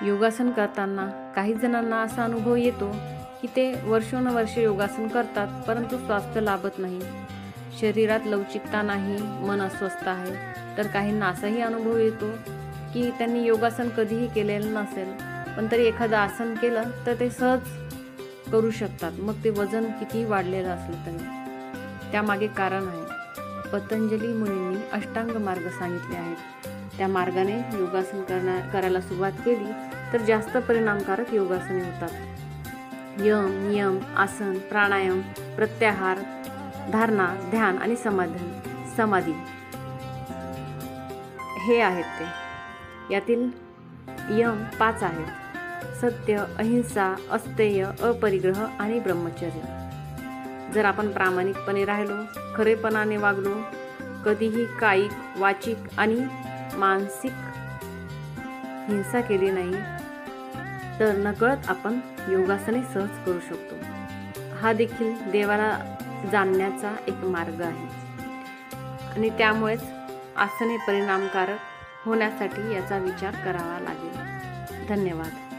योगासन करताना काही जणांना असा अनुभव येतो की ते वर्षोनवर्षे योगासन करतात परंतु स्वास्थ्य लाभत नाही, शरीरात लवचिकता नाही, मन अस्वस्थ आहे. तर काहींना असाही अनुभव येतो की त्यांनी योगासन कधीही केलेलं नसेल पण तरी एखादं आसन केलं तर ते सहज करू शकतात, मग ते वजन कितीही वाढलेलं असलं तरी. त्यामागे कारण आहे. पतंजली मुनींनी अष्टांग मार्ग सांगितले आहेत. त्या मार्गाने योगासन करायला सुरुवात केली तर जास्त परिणामकारक योगासने होतात. यम, नियम, आसन, प्राणायाम, प्रत्याहार, धारणा, ध्यान आणि समाधी हे आहेत ते. यातील यम 5 आहेत: सत्य, अहिंसा, अस्तेय, अपरिग्रह आणि ब्रह्मचर्य. जर आपण प्रामाणिकपणे राहिलो, खरेपणाने वागलो, कधीही कायिक, वाचिक आणि मानसिक हिंसा केली नाही तर नकळत आपण योगासने सहज करू शकतो. हा देखील देवाला जाणण्याचा एक मार्ग आहे आणि त्यामुळेच आसने परिणामकारक होण्यासाठी याचा विचार करावा लागेल. धन्यवाद.